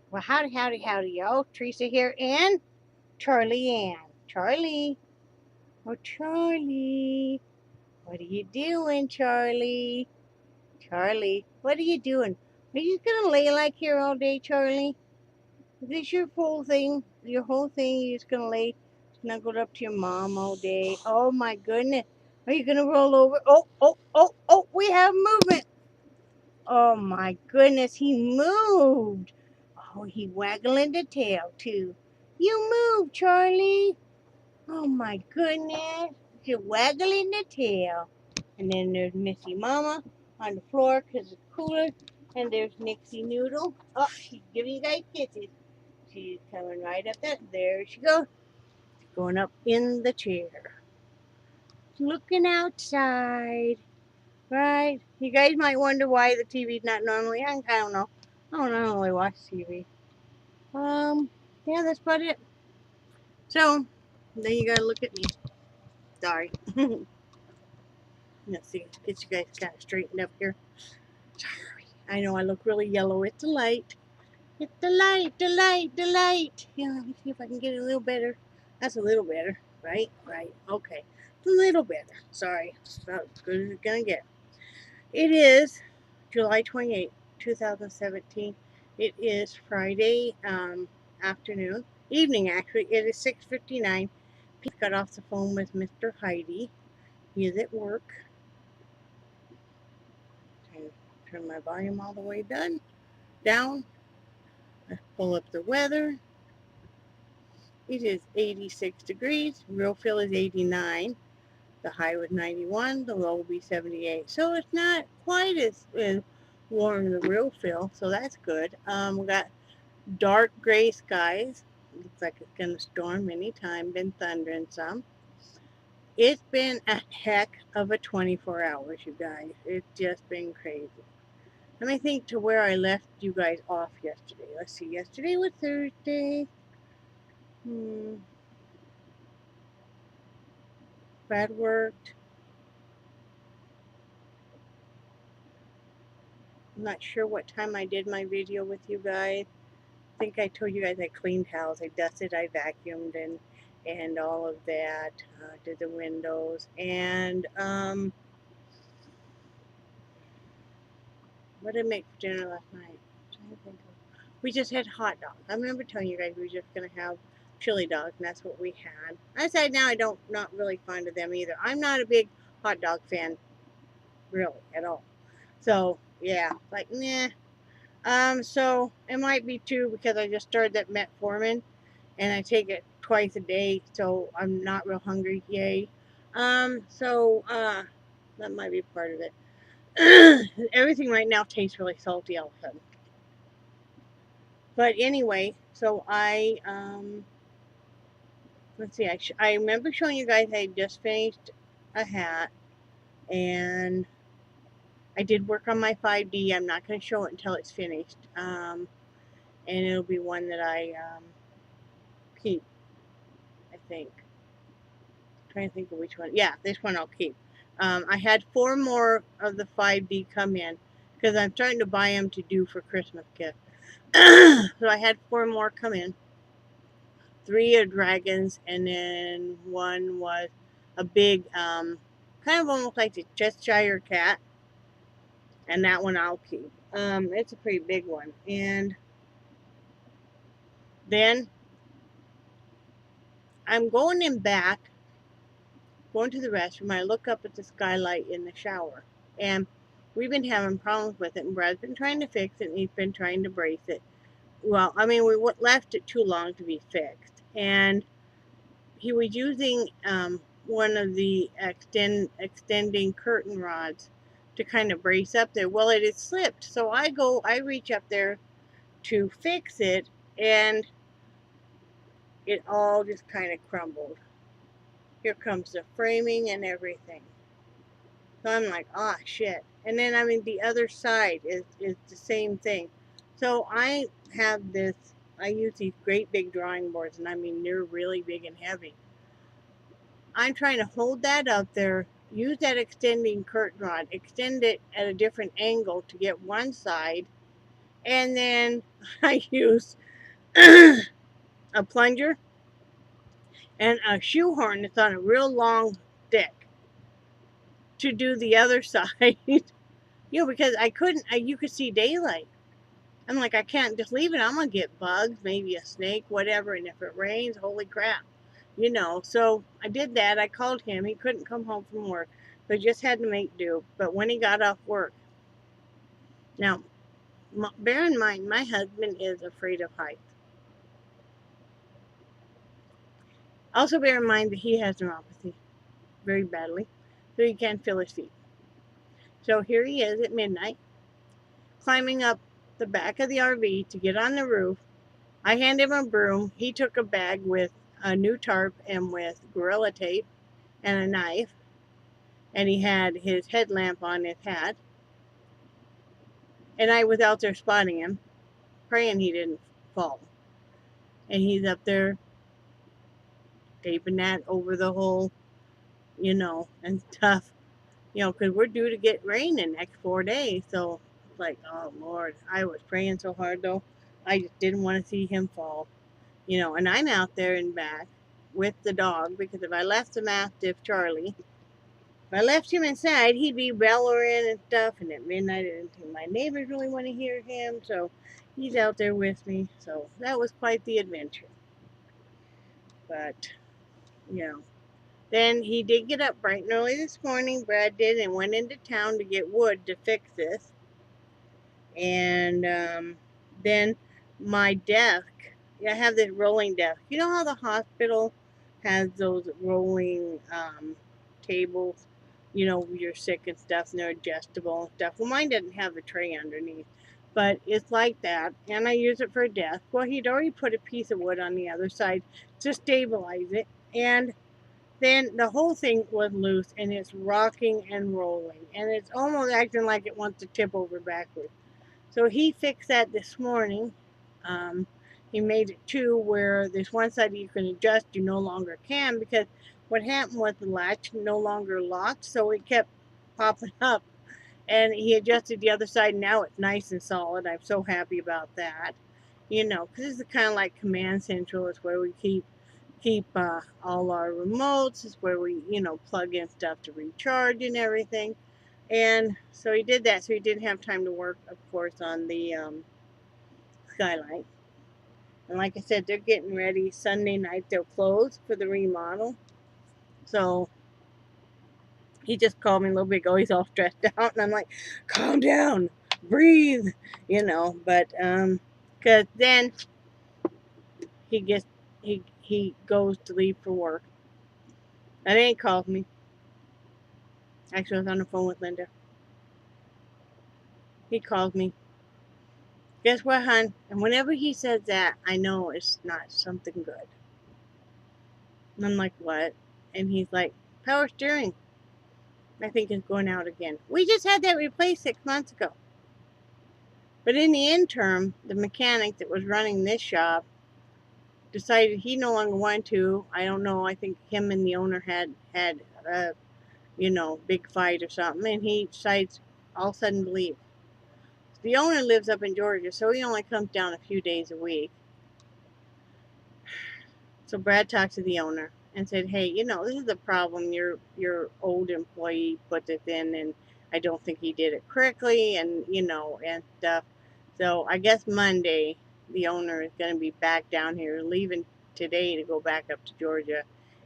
Well, howdy, howdy, howdy, y'all. Teresa here and Charlie Ann. Charlie. Oh, Charlie. What are you doing, Charlie? Charlie, what are you doing? Are you just gonna lay like here all day, Charlie? Is this your whole thing? Your whole thing? You're just gonna lay snuggled up to your mom all day? Oh my goodness. Are you gonna roll over? Oh, we have movement. Oh my goodness, he moved. Oh, he waggling the tail too. You move, Charlie. Oh my goodness. You're waggling the tail. And then there's Missy Mama on the floor because it's cooler. And there's Nixie Noodle. Oh, she's giving you guys kisses. She's coming right up there. There she goes. Going up in the chair. Looking outside. Right? You guys might wonder why the TV's not normally on. I don't know. I don't normally watch TV. Yeah, that's about it. So, then you gotta look at me. Sorry. Let's see, get you guys kind of straightened up here. Sorry. I know I look really yellow. It's the light. It's the light, the light, the light. Yeah, let me see if I can get it a little better. That's a little better, right? Right. Okay. It's a little better. Sorry. It's about as good as it's gonna get. It is July 28th, 2017. It is Friday afternoon, evening actually. It is 6:59. Pete got off the phone with Mr. Heide. He is at work. Turn my volume all the way down. Let's pull up the weather. It is 86 degrees. Real feel is 89. The high was 91. The low will be 78. So it's not quite as warm as the real feel. So that's good. We got dark gray skies. Looks like it's going to storm anytime. Been thundering some. It's been a heck of a 24 hours, you guys. It's just been crazy. Let me think to where I left you guys off yesterday. Let's see. Yesterday was Thursday. Brad worked. I'm not sure what time I did my video with you guys. I think I told you guys I cleaned house. I dusted, I vacuumed, and all of that. Did the windows. And what did I make for dinner last night? We just had hot dogs. I remember telling you guys we were just gonna have chili dogs, and that's what we had. I said now I don't not really fond of them either. I'm not a big hot dog fan, really, at all. So yeah, like nah. So it might be too because I just started that metformin, and I take it twice a day, so I'm not real hungry. Yay. That might be part of it. Everything right now tastes really salty all of a sudden. But anyway, so let's see. I remember showing you guys I just finished a hat, and I did work on my 5D. I'm not going to show it until it's finished, and it'll be one that I keep. I think. I'm trying to think of which one. Yeah, this one I'll keep. I had 4 more of the 5D come in because I'm starting to buy them to do for Christmas gifts. So I had 4 more come in. 3 are dragons, and then one was a big, kind of almost like a Cheshire cat, and that one I'll keep. It's a pretty big one. And then I'm going in back, going to the restroom. I look up at the skylight in the shower, and we've been having problems with it, and Brad's been trying to fix it, and he's been trying to brace it. Well, I mean, we left it too long to be fixed, and he was using one of the extending curtain rods to kind of brace up there. Well, it had slipped, so I reach up there to fix it, and it all just kind of crumbled. Here comes the framing and everything. So I'm like, ah, shit. And then, I mean, the other side is the same thing. So I have this, I use these great big drawing boards, and I mean, they're really big and heavy. I'm trying to hold that up there, use that extending curtain rod, extend it at a different angle to get one side, And then I used a plunger and a shoehorn that's on a real long stick to do the other side. Because I couldn't, you could see daylight. I'm like, I can't just leave it. I'm going to get bugs, maybe a snake, whatever. And if it rains, holy crap. So I did that. I called him. He couldn't come home from work. So I just had to make do. But when he got off work, now, bear in mind, my husband is afraid of heights. Also bear in mind that he has neuropathy very badly, so he can't feel his feet. So here he is at midnight, climbing up the back of the RV to get on the roof. I handed him a broom. He took a bag with a new tarp and with Gorilla Tape and a knife, and he had his headlamp on his hat. And I was out there spotting him, praying he didn't fall. And he's up there taping that over the hole, and stuff, because we're due to get rain in the next 4 days. So it's like, oh Lord, I was praying so hard though. I just didn't want to see him fall, and I'm out there in back with the dog because if I left the Mastiff Charlie, if I left him inside, he'd be bellowing and stuff. And at midnight, I didn't think my neighbors really want to hear him. So he's out there with me. So that was quite the adventure. But, then he did get up bright and early this morning, Brad did, and went into town to get wood to fix this. And then my desk, I have this rolling desk. You know how the hospital has those rolling tables, you're sick and stuff, and they're adjustable and stuff. Well, mine doesn't have a tray underneath, but it's like that, and I use it for a desk. Well, he'd already put a piece of wood on the other side to stabilize it, and then the whole thing was loose, and it's rocking and rolling, and it's almost acting like it wants to tip over backwards. So he fixed that this morning. He made it to where there's one side you can adjust, you no longer can, because what happened was the latch no longer locked, so it kept popping up. And he adjusted the other side, and now it's nice and solid. I'm so happy about that. Because this is kind of like Command Central. It's where we keep all our remotes. It's where we, plug in stuff to recharge and everything. And so he did that. So he didn't have time to work, of course, on the skylight. And like I said, they're getting ready. Sunday night they'll close for the remodel. So he just called me a little bit ago. He's all stressed out, and I'm like, calm down, breathe, But because then he goes to leave for work. And then he called me. Actually, I was on the phone with Linda. He called me. Guess what, hon? And whenever he says that, I know it's not something good. And I'm like, what? And he's like, power steering. I think it's going out again. We just had that replaced 6 months ago. But in the interim, the mechanic that was running this shop decided he no longer wanted to. I don't know. I think him and the owner had a, big fight or something. And he decides all of a sudden to leave. The owner lives up in Georgia, so he only comes down a few days a week. So Brad talked to the owner and said, hey, this is the problem. Your old employee put this in, and I don't think he did it correctly, and, and stuff. So I guess Monday, the owner is going to be back down here, leaving today to go back up to Georgia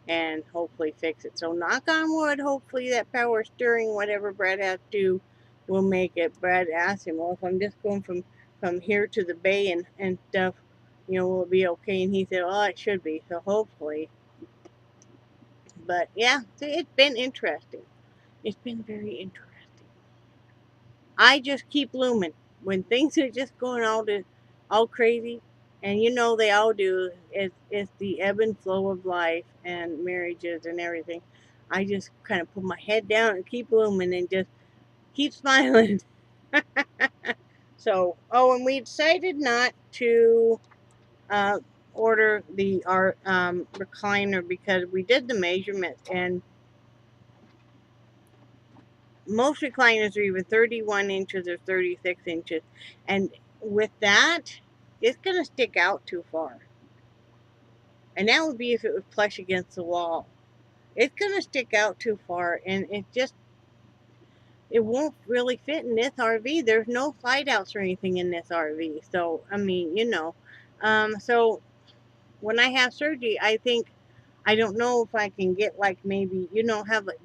and hopefully fix it. So knock on wood, hopefully that power steering, whatever Brad has to do, will make it. Brad asked him, well, if I'm just going from here to the bay and stuff, will it be okay? And he said, well, it should be, so hopefully. But yeah, so it's been interesting. It's been very interesting. I just keep looming. When things are just going all crazy, and they all do, it's the ebb and flow of life and marriages and everything. I just kind of put my head down and keep looming and just keep smiling. So, and we decided not to order our recliner because we did the measurements, and most recliners are either 31 inches or 36 inches, and with that, it's going to stick out too far. And that would be if it was plush against the wall. It's going to stick out too far, and it won't really fit in this RV. There's no slide outs or anything in this RV. So, I mean, so when I have surgery, I don't know if I can get like maybe,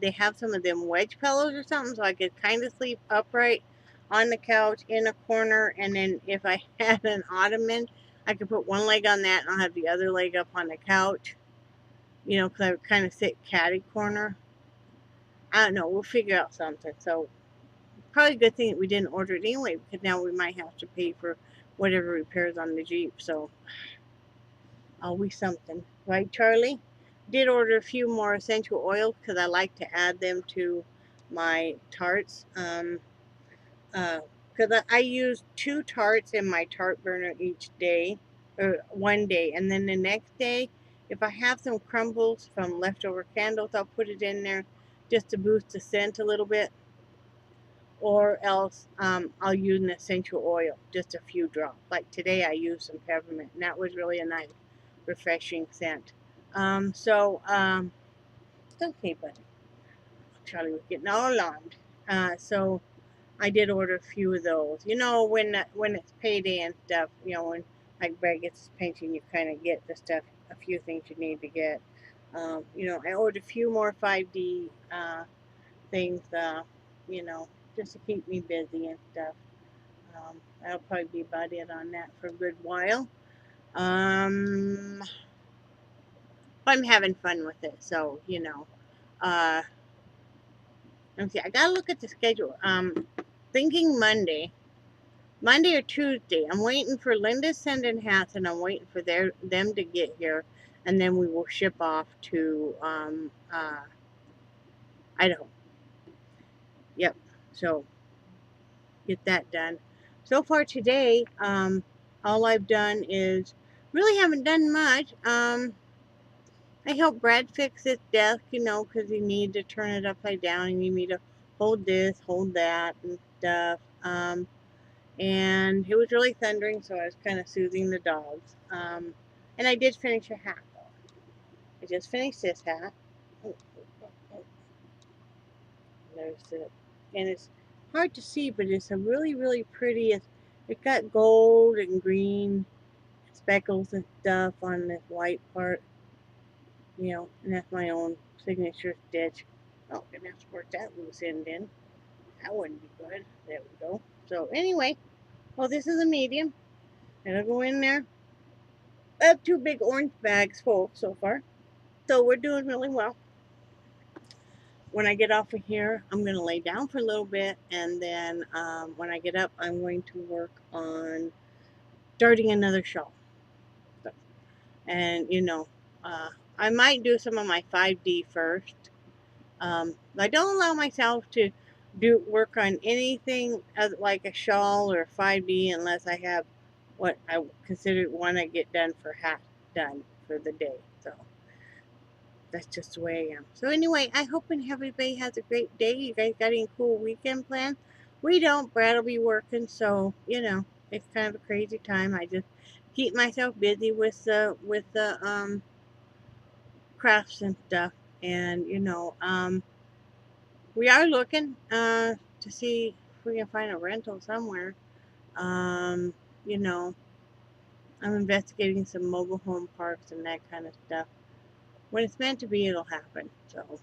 they have some of them wedge pillows or something, so I could kind of sleep upright on the couch in a corner. And then if I had an ottoman, I could put one leg on that and I'll have the other leg up on the couch, because I would kind of sit catty corner. I don't know. We'll figure out something. So probably a good thing that we didn't order it anyway, because now we might have to pay for whatever repairs on the Jeep. So always something, right, Charlie? Did order a few more essential oils because I like to add them to my tarts. Because I use 2 tarts in my tart burner each day, or one day, and then the next day, if I have some crumbles from leftover candles, I'll put it in there just to boost the scent a little bit. Or else I'll use an essential oil, just a few drops. Like today I used some peppermint, and that was really a nice, refreshing scent. It's okay, buddy. Charlie was getting all alarmed. So I did order a few of those. When it's payday and stuff, when like Brad gets his pension, you kind of get the stuff, a few things you need to get. I ordered a few more 5D things, just to keep me busy and stuff. That'll probably be about it on that for a good while. I'm having fun with it, so Uh, let me see. I gotta look at the schedule. Thinking Monday or Tuesday. I'm waiting for Linda's sending hats, and I'm waiting for them to get here, and then we will ship off to Idaho. Yep. So get that done. So far today, all I've done is really haven't done much. I helped Brad fix his desk, because he needed to turn it upside down. He needed me to hold this, hold that, and stuff. And it was really thundering, so I was kind of soothing the dogs. And I did finish a hat, though. I just finished this hat. There's it. And it's hard to see, but it's a really, really pretty. It got gold and green speckles and stuff on this white part. And that's my own signature stitch. Oh, and that's where that loose end in. That wouldn't be good. There we go. So anyway, well, this is a medium. It'll go in there. I have 2 big orange bags full so far. So we're doing really well. When I get off of here, I'm going to lay down for a little bit. And then when I get up, I'm going to work on starting another shawl. So, and, I might do some of my 5D first. I don't allow myself to do work on anything like a shawl or 5D unless I have what I consider one I get done for half done for the day. So that's just the way I am. So anyway, I hope everybody has a great day. You guys got any cool weekend plans? We don't. Brad will be working, so it's kind of a crazy time. I just keep myself busy with the crafts and stuff, and we are looking to see if we can find a rental somewhere. Um, you know, I'm investigating some mobile home parks and that kind of stuff. When it's meant to be, it'll happen. So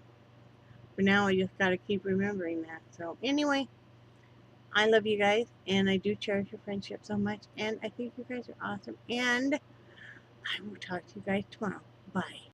for now, I just got to keep remembering that. So anyway, I love you guys, and I do cherish your friendship so much, and I think you guys are awesome, and I will talk to you guys tomorrow. Bye.